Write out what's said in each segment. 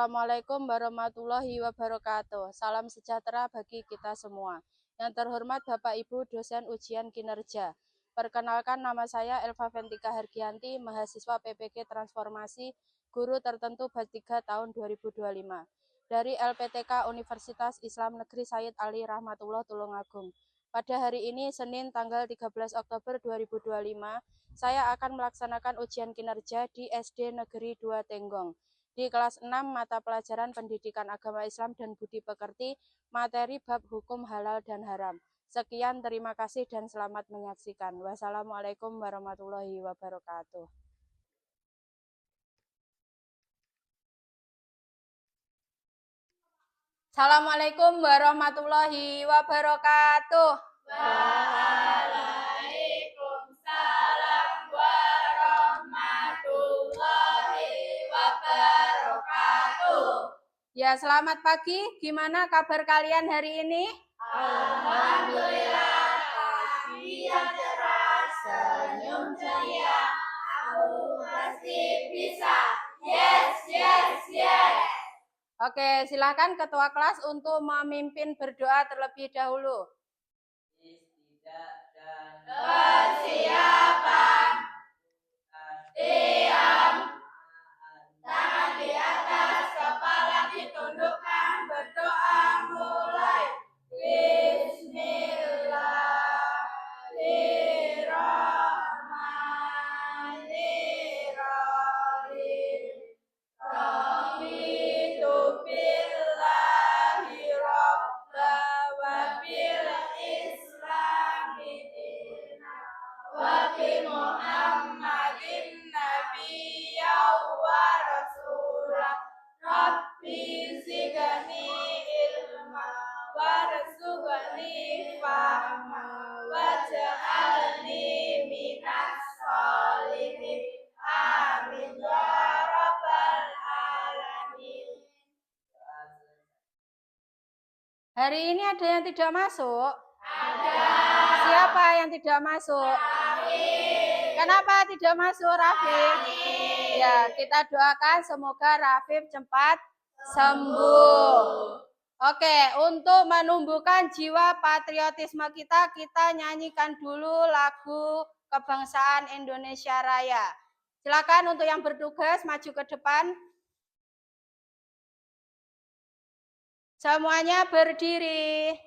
Assalamualaikum warahmatullahi wabarakatuh. Salam sejahtera bagi kita semua. Yang terhormat Bapak Ibu dosen ujian kinerja. Perkenalkan, nama saya Elva Ventika Hergianti, mahasiswa PPG Transformasi, guru tertentu batch 3 tahun 2025. Dari LPTK Universitas Islam Negeri Said Ali Rahmatullah Tulungagung. Pada hari ini, Senin tanggal 13 Oktober 2025, saya akan melaksanakan ujian kinerja di SD Negeri 2 Tenggong. Di kelas 6 mata pelajaran Pendidikan Agama Islam dan Budi Pekerti, materi bab hukum halal dan haram. Sekian, terima kasih dan selamat menyaksikan. Wassalamualaikum warahmatullahi wabarakatuh. Assalamualaikum warahmatullahi wabarakatuh. Waalaikumsalam warahmatullahi wabarakatuh. Ya, selamat pagi. Gimana kabar kalian hari ini? Alhamdulillah, pagi yang cerah, senyum ceria. Aku pasti bisa. Yes, yes, yes. Oke, silakan ketua kelas untuk memimpin berdoa terlebih dahulu. Persiapan. Diam. Tangan di atas, kepala ditundukkan, berdoa mulai. Bismillahirrahmanirrahim. Raditu billahi robba wa bil islami dina wa bi Muhammadin nabiyya wa rasulah. Rabbi zidni ilma warzuqni fahma waj'alni minas sholihin. Amin ya rabbal alamin. Hari ini ada yang tidak masuk? Ada. Siapa yang tidak masuk? Rafif. Kenapa tidak masuk, Rafif? Ya, kita doakan semoga Rafif cepat sembuh. Oke, untuk menumbuhkan jiwa patriotisme kita nyanyikan dulu lagu Kebangsaan Indonesia Raya. Silakan untuk yang bertugas maju ke depan. Semuanya berdiri.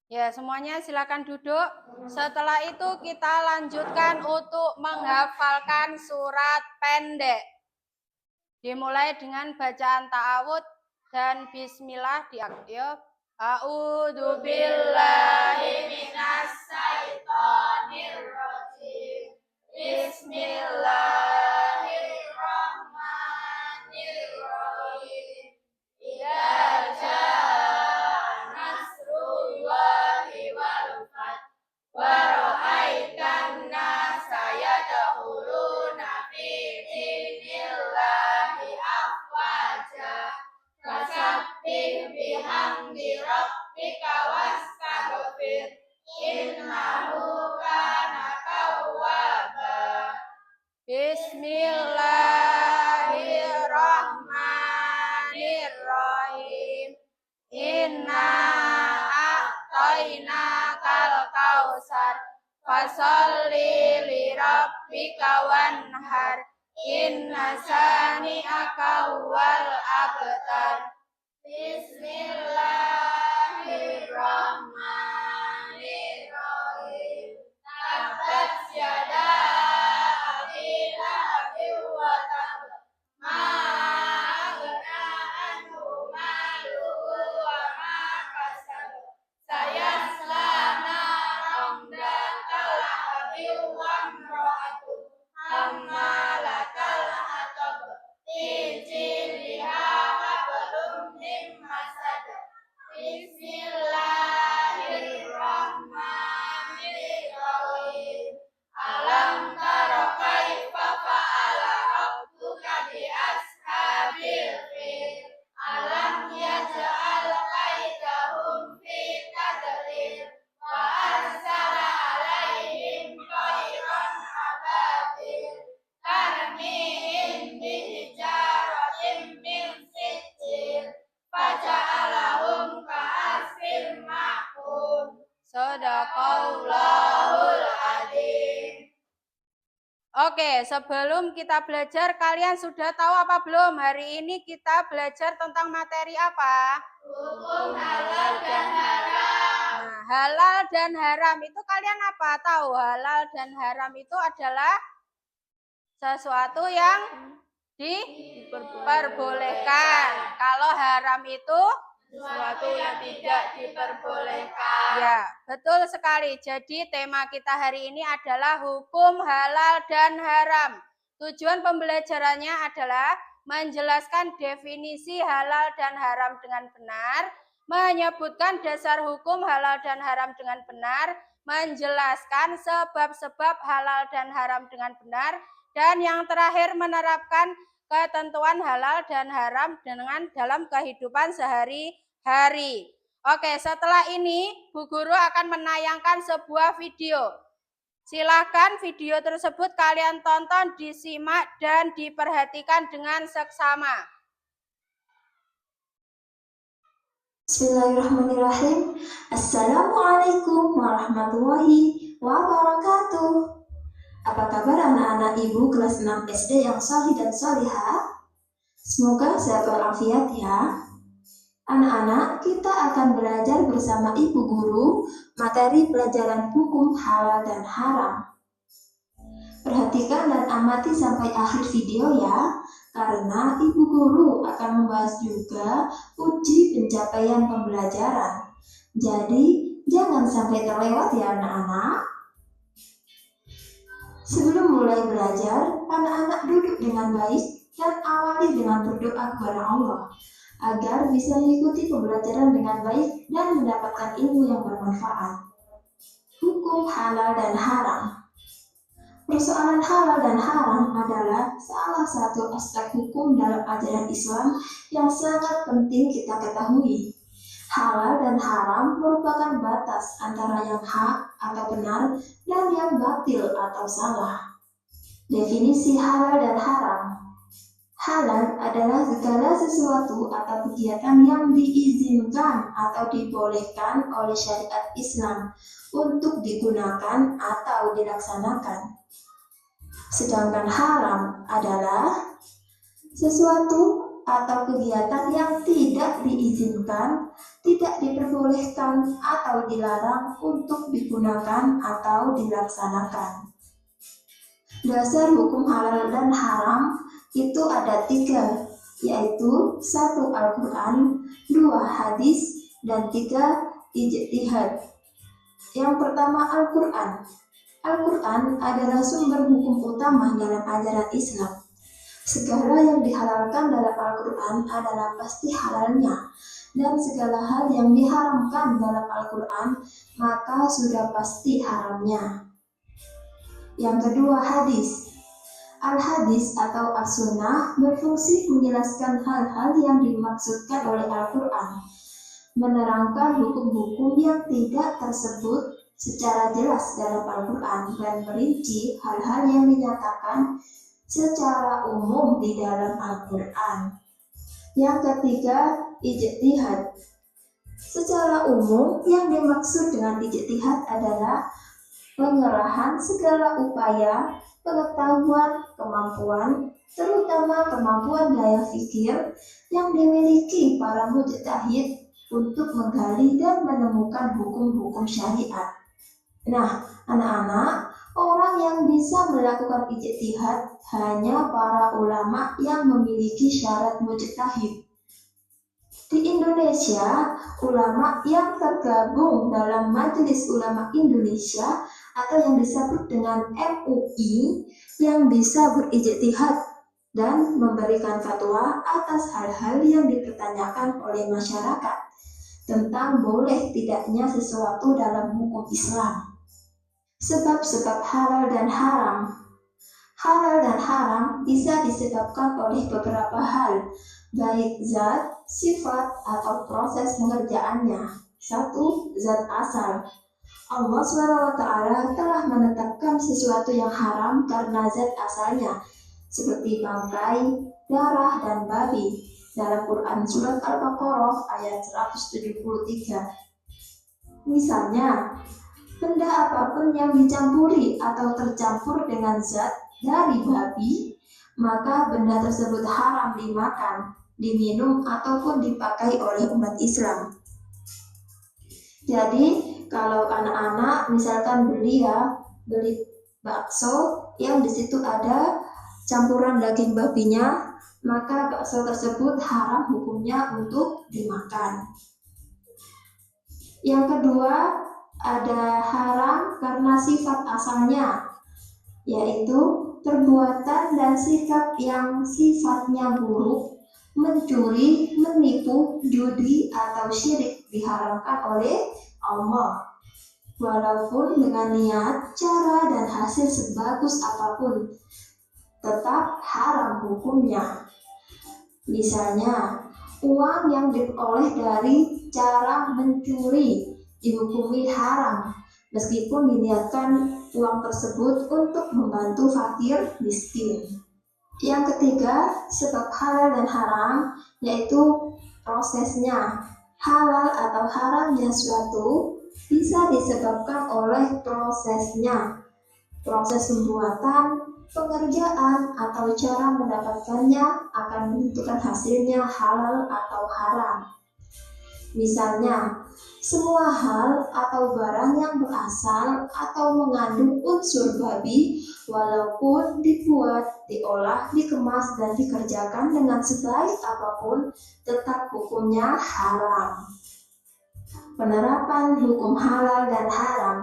Ya, semuanya silakan duduk. Setelah itu kita lanjutkan untuk menghafalkan surat pendek. Dimulai dengan bacaan ta'awud dan bismillah diaktif. A'udzu billahi minas syaitonir rajim. Bismillahirrahmanirrahim. Idza jaa nasrullahi wal fath wa ra'aitan nasa yadkhuluna fi dinillahi afwaja fasabbih bihamdi rabbika wastaghfir innahu kana tawwaba. Bismillahirrahmanirrahim. Inna a'tainakal kautsar fasholli li rabbika wanhar. Inna sani'aka huwal abtar. Bismillahirrahmanirrahim. Tabbat yada abi lahabin wa tab. Ma aghna anhu maluhu wa ma kasab. Sayasla naran dzata lahabin wa imra'atuhu hammalatal hatab. Fi jidha hablum min masad. Bismillahirrahmanirrahim. Alam tara kaifa fa'ala rabbuka bi ashabil fil. Alam yaj'al kaidahum fi tadlil. Wa arsala alaihim tayran ababil. Tarmihim bihijaratin min sijil. Faja'alahum ka'asfin ma'kul. Shadaqallahul adzim. Oke, sebelum kita belajar, kalian sudah tahu apa belum? Hari ini kita belajar tentang materi apa? Hukum halal dan haram. Nah, halal dan haram itu kalian apa? Tahu halal dan haram itu adalah sesuatu yang diperbolehkan. Kalau haram itu sesuatu yang tidak diperbolehkan. Ya, betul sekali. Jadi tema kita hari ini adalah hukum halal dan haram. Tujuan pembelajarannya adalah menjelaskan definisi halal dan haram dengan benar, menyebutkan dasar hukum halal dan haram dengan benar, menjelaskan sebab-sebab halal dan haram dengan benar, dan yang terakhir menerapkan ketentuan halal dan haram dengan dalam kehidupan sehari-hari. Oke, setelah ini Bu Guru akan menayangkan sebuah video. Silakan video tersebut kalian tonton, disimak, dan diperhatikan dengan seksama. Bismillahirrahmanirrahim. Assalamualaikum warahmatullahi wabarakatuh. Apa kabar anak-anak ibu kelas 6 SD yang salih dan salihah? Semoga sehat walafiat ya. Anak-anak, kita akan belajar bersama ibu guru materi pelajaran hukum halal dan haram. Perhatikan dan amati sampai akhir video ya, karena ibu guru akan membahas juga uji pencapaian pembelajaran. Jadi, jangan sampai terlewat ya anak-anak. Sebelum mulai belajar, anak-anak duduk dengan baik dan awali dengan berdoa kepada Allah agar bisa mengikuti pembelajaran dengan baik dan mendapatkan ilmu yang bermanfaat. Hukum halal dan haram. Persoalan halal dan haram adalah salah satu aspek hukum dalam ajaran Islam yang sangat penting kita ketahui. Halal dan haram merupakan batas antara yang hak atau benar dan yang batil atau salah. Definisi halal dan haram. Halal adalah segala sesuatu atau kegiatan yang diizinkan atau dibolehkan oleh syariat Islam untuk digunakan atau dilaksanakan. Sedangkan haram adalah sesuatu atau kegiatan yang tidak diizinkan, tidak diperbolehkan atau dilarang untuk digunakan atau dilaksanakan. Dasar hukum halal dan haram itu ada 3, yaitu 1 Al-Quran, 2 hadis, dan 3 ijtihad. Yang pertama Al-Quran. Al-Quran adalah sumber hukum utama dalam ajaran Islam. Segala yang dihalalkan dalam Al-Quran adalah pasti halalnya, dan segala hal yang diharamkan dalam Al-Quran maka sudah pasti haramnya. Yang kedua hadis. Al-hadis atau as-sunnah berfungsi menjelaskan hal-hal yang dimaksudkan oleh Al-Quran, menerangkan hukum-hukum yang tidak tersebut secara jelas dalam Al-Quran dan merinci hal-hal yang dinyatakan secara umum di dalam Al-Quran. Yang ketiga, ijtihad. Secara umum, yang dimaksud dengan ijtihad adalah pengerahan segala upaya, pengetahuan, kemampuan, terutama kemampuan daya pikir yang dimiliki para mujtahid untuk menggali dan menemukan hukum-hukum syariat. Nah, anak-anak, orang yang bisa melakukan ijtihad hanya para ulama yang memiliki syarat mujtahid. Di Indonesia, ulama yang tergabung dalam Majelis Ulama Indonesia atau yang disebut dengan MUI yang bisa berijtihad dan memberikan fatwa atas hal-hal yang dipertanyakan oleh masyarakat tentang boleh tidaknya sesuatu dalam hukum Islam. Sebab-sebab halal dan haram. Halal dan haram bisa disebabkan oleh beberapa hal, baik zat, sifat, atau proses pengerjaannya. 1. Zat asal. Allah SWT telah menetapkan sesuatu yang haram karena zat asalnya, seperti bangkai, darah, dan babi, dalam Quran Surat Al-Baqarah ayat 173. Misalnya, benda apapun yang dicampuri atau tercampur dengan zat dari babi, maka benda tersebut haram dimakan, diminum, ataupun dipakai oleh umat Islam. Jadi, kalau anak-anak misalkan beli bakso yang di situ ada campuran daging babinya, maka bakso tersebut haram hukumnya untuk dimakan. Yang kedua, ada haram karena sifat asalnya, yaitu perbuatan dan sikap yang sifatnya buruk, mencuri, menipu, judi, atau syirik diharamkan oleh Allah. Walaupun dengan niat, cara, dan hasil sebagus apapun, tetap haram hukumnya. Misalnya, uang yang diperoleh dari cara mencuri dihukumi haram, meskipun diniatkan uang tersebut untuk membantu fakir miskin. Yang ketiga, sebab halal dan haram, yaitu prosesnya. Halal atau haramnya suatu bisa disebabkan oleh prosesnya, proses pembuatan, pengerjaan, atau cara mendapatkannya akan menentukan hasilnya halal atau haram. Misalnya, semua hal atau barang yang berasal atau mengandung unsur babi, walaupun dibuat, diolah, dikemas, dan dikerjakan dengan sebaik apapun, tetap hukumnya haram. Penerapan hukum halal dan haram.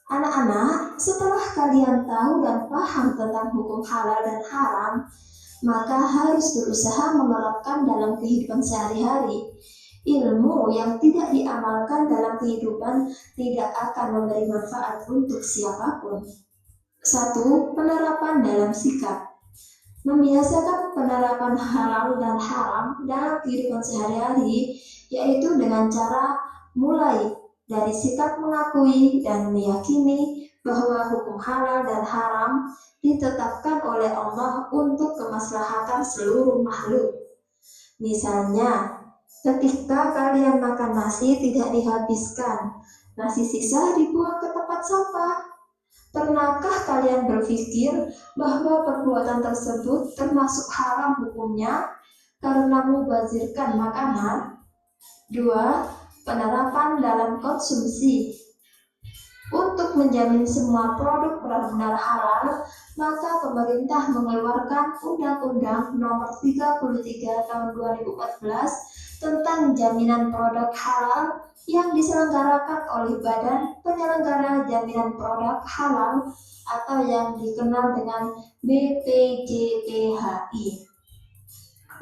Anak-anak, setelah kalian tahu dan paham tentang hukum halal dan haram, maka harus berusaha menerapkan dalam kehidupan sehari-hari. Ilmu yang tidak diamalkan dalam kehidupan tidak akan memberi manfaat untuk siapapun. 1. Penerapan dalam sikap. Membiasakan penerapan halal dan haram dalam kehidupan sehari-hari, yaitu dengan cara mulai dari sikap mengakui dan meyakini bahwa hukum halal dan haram ditetapkan oleh Allah untuk kemaslahatan seluruh makhluk. Misalnya, ketika kalian makan nasi tidak dihabiskan, nasi sisa dibuang ke tempat sampah. Pernahkah kalian berpikir bahwa perbuatan tersebut termasuk haram hukumnya karena mubazirkan makanan? 2. Penerapan dalam konsumsi. Untuk menjamin semua produk benar-benar halal, maka pemerintah mengeluarkan Undang-Undang Nomor 33 Tahun 2014 tentang jaminan produk halal yang diselenggarakan oleh Badan Penyelenggara Jaminan Produk Halal atau yang dikenal dengan BPJPHI.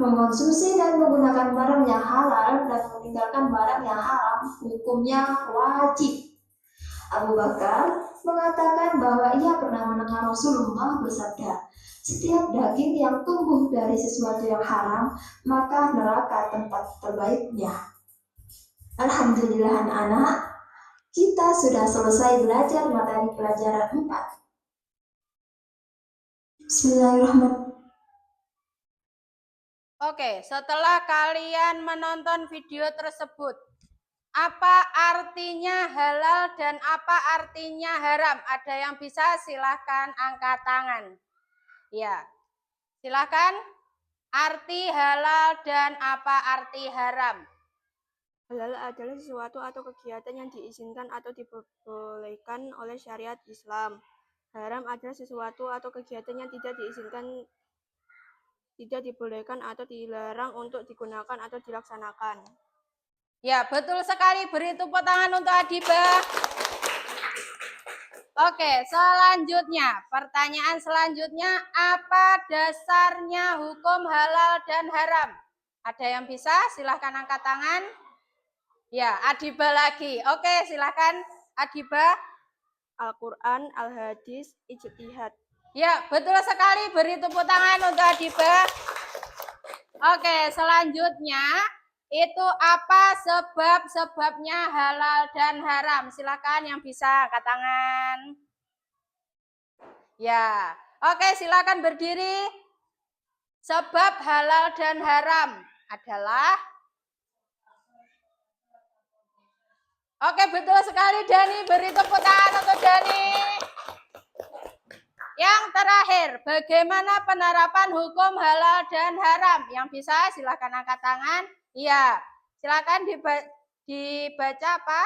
Mengonsumsi dan menggunakan barang yang halal dan meninggalkan barang yang haram hukumnya wajib. Abu Bakar mengatakan bahwa ia pernah mendengar Rasulullah bersabda, setiap daging yang tumbuh dari sesuatu yang haram, maka neraka tempat terbaiknya. Alhamdulillah anak-anak, kita sudah selesai belajar materi pelajaran 4. Bismillahirrahmanirrahim. Oke, setelah kalian menonton video tersebut, apa artinya halal dan apa artinya haram? Ada yang bisa silahkan angkat tangan. Ya, silahkan. Arti halal dan apa arti haram? Halal adalah sesuatu atau kegiatan yang diizinkan atau diperbolehkan oleh syariat Islam. Haram adalah sesuatu atau kegiatan yang tidak diizinkan, tidak dibolehkan atau dilarang untuk digunakan atau dilaksanakan. Ya, betul sekali. Beri tepuk tangan untuk Adiba. Oke, selanjutnya. Pertanyaan selanjutnya, apa dasarnya hukum halal dan haram? Ada yang bisa? Silahkan angkat tangan. Ya, Adiba lagi. Oke, silahkan Adiba. Al-Quran, Al-Hadis, Ijtihad. Ya, betul sekali. Beri tepuk tangan untuk Adiba. Oke, selanjutnya itu apa sebab-sebabnya halal dan haram? Silakan yang bisa angkat tangan. Ya, oke, silakan berdiri. Sebab halal dan haram adalah. Oke, betul sekali Dani. Beri tepuk tangan untuk Dani. Yang terakhir, bagaimana penerapan hukum halal dan haram? Yang bisa silakan angkat tangan. Iya, silakan dibaca apa?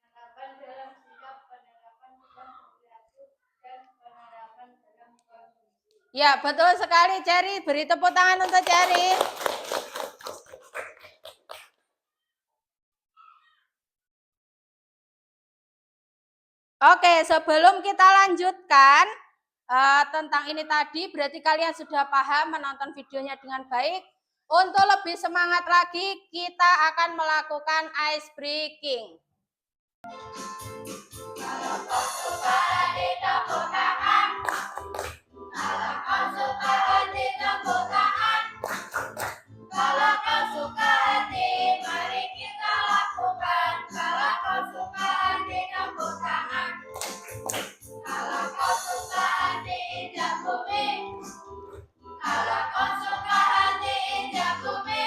Penerapan dalam sikap, penerapan dalam perilaku, dan penerapan dalam konsumsi. Ya, betul sekali Cherry. Beri tepuk tangan untuk Cherry. Oke, sebelum kita lanjutkan tentang ini tadi, berarti kalian sudah paham menonton videonya dengan baik. Untuk lebih semangat lagi, kita akan melakukan ice breaking. Kalau kau suka tepuk tangan. Kalau kau suka tepuk tangan. Kalau kau suka hati, mari kita lakukan. Kalau kau suka tepuk tangan. Kalau kau suka hati, injak bumi. Kalau kau suka hati, injak bumi.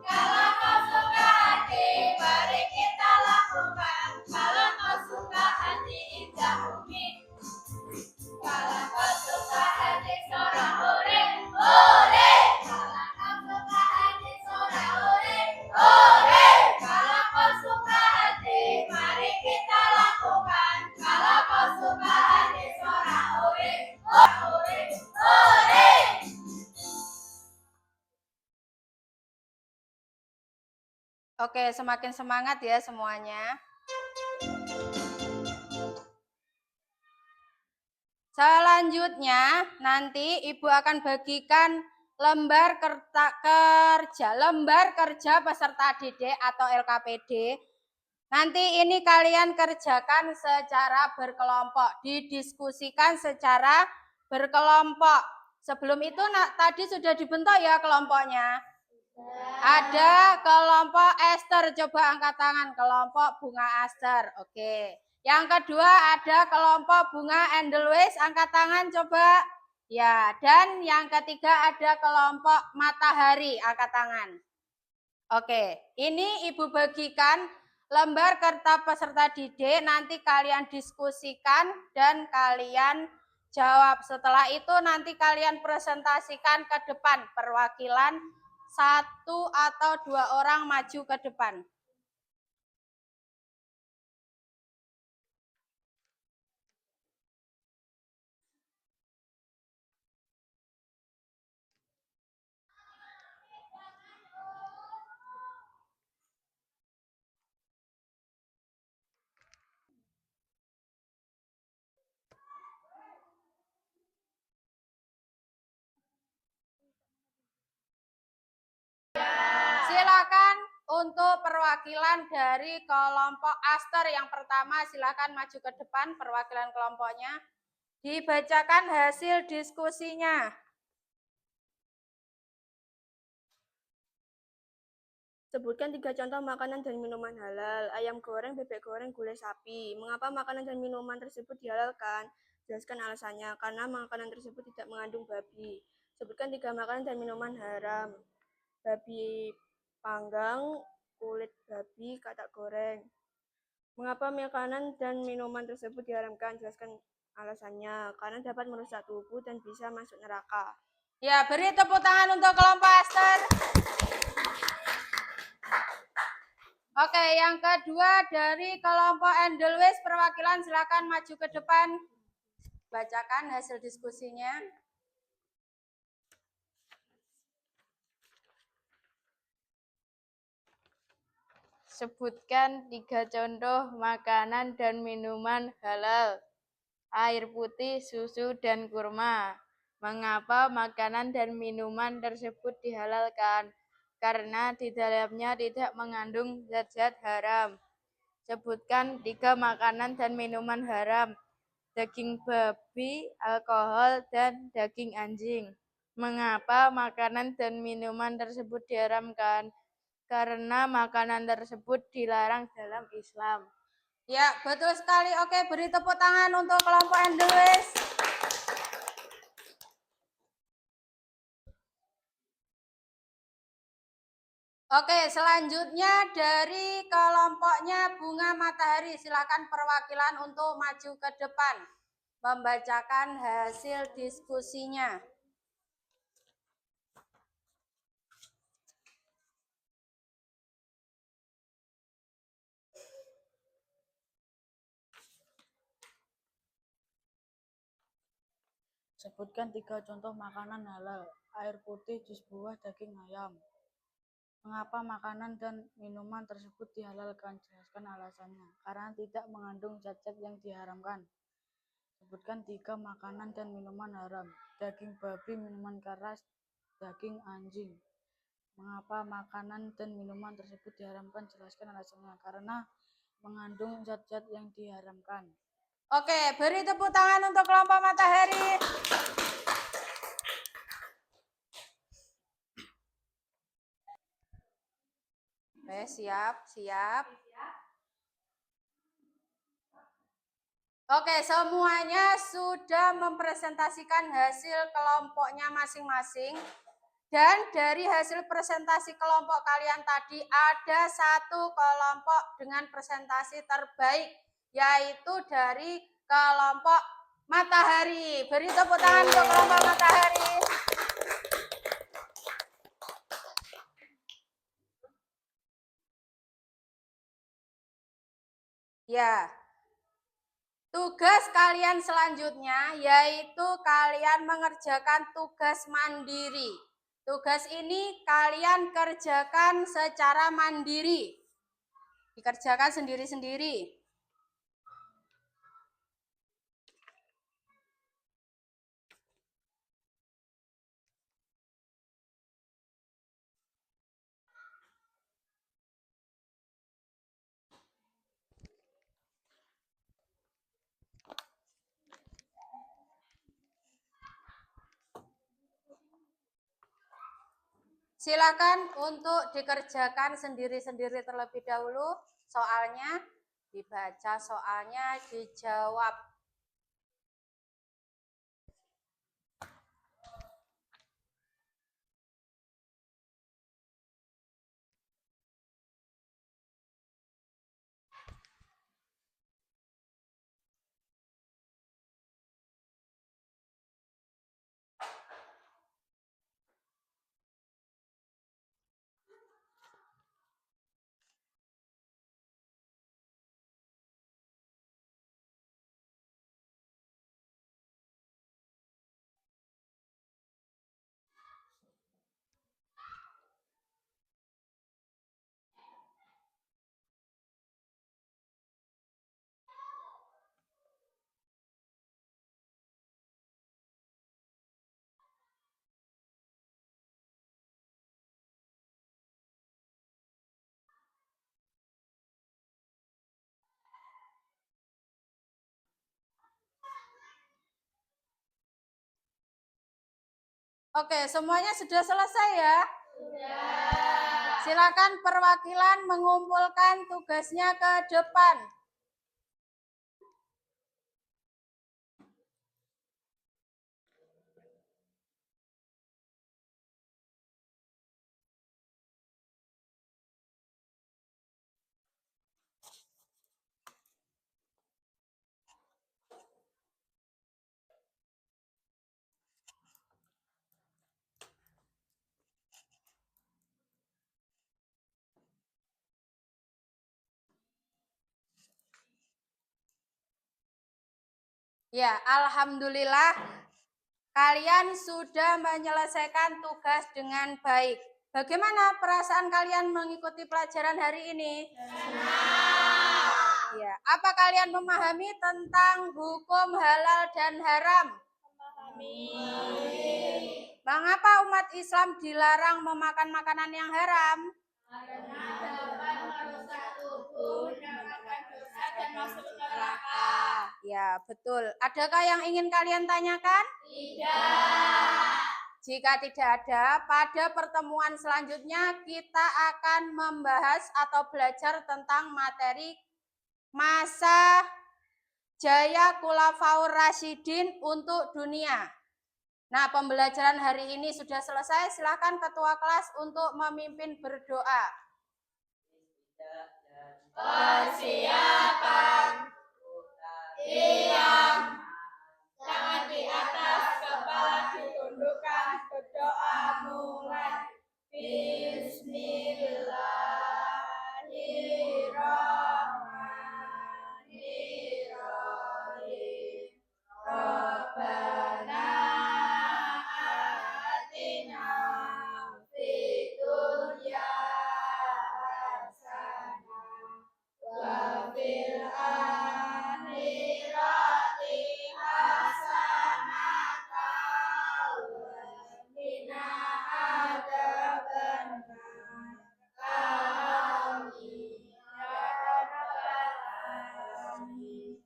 Kalau kau suka hati, mari kita lakukan. Kalau kau suka hati, injak bumi. Kalau kau suka hati, sorak hore, hore. Kalau kau suka hati, sorak hore, hore. Kalau kau suka hati, mari kita lakukan. Kalau kau suka hati, sorak hore, hore, hore. Oke, semakin semangat ya semuanya. Selanjutnya, nanti Ibu akan bagikan lembar kerja peserta didik atau LKPD. Nanti ini kalian kerjakan secara berkelompok, didiskusikan secara berkelompok. Sebelum itu tadi sudah dibentuk ya kelompoknya. Ada kelompok Esther, coba angkat tangan, kelompok Bunga Esther. Oke. Yang kedua ada kelompok Bunga Endelweis, angkat tangan coba. Ya, dan yang ketiga ada kelompok Matahari, angkat tangan. Oke, ini Ibu bagikan lembar kertas peserta didik, nanti kalian diskusikan dan kalian jawab. Setelah itu nanti kalian presentasikan ke depan, perwakilan 1 atau 2 orang maju ke depan. Silakan untuk perwakilan dari kelompok Aster yang pertama, silakan maju ke depan perwakilan kelompoknya. Dibacakan hasil diskusinya. Sebutkan 3 contoh makanan dan minuman halal: ayam goreng, bebek goreng, gulai sapi. Mengapa makanan dan minuman tersebut dihalalkan? Jelaskan alasannya. Karena makanan tersebut tidak mengandung babi. Sebutkan 3 makanan dan minuman haram: babi panggang, kulit babi, katak goreng. Mengapa makanan dan minuman tersebut diharamkan? Jelaskan alasannya. Karena dapat merusak tubuh dan bisa masuk neraka. Ya, beri tepuk tangan untuk kelompok Aster. Oke, yang kedua dari kelompok Edelweiss perwakilan silakan maju ke depan. Bacakan hasil diskusinya. Sebutkan 3 contoh makanan dan minuman halal: air putih, susu, dan kurma. Mengapa makanan dan minuman tersebut dihalalkan? Karena di dalamnya tidak mengandung zat-zat haram. Sebutkan 3 makanan dan minuman haram: daging babi, alkohol, dan daging anjing. Mengapa makanan dan minuman tersebut diharamkan? Karena makanan tersebut dilarang dalam Islam. Ya, betul sekali. Oke, beri tepuk tangan untuk kelompok Edelweiss. Oke, selanjutnya dari kelompoknya Bunga Matahari, silakan perwakilan untuk maju ke depan membacakan hasil diskusinya. Sebutkan 3 contoh makanan halal: air putih, jus buah, daging ayam. Mengapa makanan dan minuman tersebut dihalalkan? Jelaskan alasannya. Karena tidak mengandung zat-zat yang diharamkan. Sebutkan 3 makanan dan minuman haram: daging babi, minuman keras, daging anjing. Mengapa makanan dan minuman tersebut diharamkan? Jelaskan alasannya. Karena mengandung zat-zat yang diharamkan. Oke, beri tepuk tangan untuk kelompok Matahari. Oke, siap. Oke, semuanya sudah mempresentasikan hasil kelompoknya masing-masing. Dan dari hasil presentasi kelompok kalian tadi, ada satu kelompok dengan presentasi terbaik, yaitu dari kelompok Matahari. Beri tepuk tangan untuk kelompok Matahari. Ya, tugas kalian selanjutnya yaitu kalian mengerjakan tugas mandiri. Tugas ini kalian kerjakan secara mandiri. Dikerjakan sendiri-sendiri. Silakan untuk dikerjakan sendiri-sendiri terlebih dahulu. Soalnya dibaca, soalnya dijawab. Oke, semuanya sudah selesai ya? Sudah. Silakan perwakilan mengumpulkan tugasnya ke depan. Ya, alhamdulillah kalian sudah menyelesaikan tugas dengan baik. Bagaimana perasaan kalian mengikuti pelajaran hari ini? Senang. Ya, apa kalian memahami tentang hukum halal dan haram? Memahami. Mengapa umat Islam dilarang memakan makanan yang haram? Karena dapat merusak tubuh, mendapatkan dosa dan masuk neraka. Ya, betul. Adakah yang ingin kalian tanyakan? Tidak. Jika tidak ada, pada pertemuan selanjutnya kita akan membahas atau belajar tentang materi masa Jaya Khulafaur Rasyidin untuk dunia. Nah, pembelajaran hari ini sudah selesai. Silakan ketua kelas untuk memimpin berdoa. Persiapan. Diam. Tangan di atas, kepala ditundukkan, berdoa mulai. Bismillahirrahmanirrahim. Rabbana atina fid dunya hasanah wa fil akhirati hasanah wa qina adzabannar. Amin ya rabbal alamin.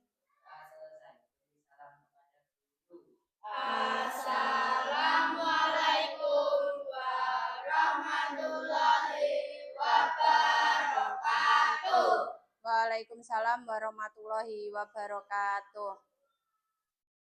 Assalamualaikum warahmatullahi wabarakatuh. Waalaikumsalam warahmatullahi wabarakatuh.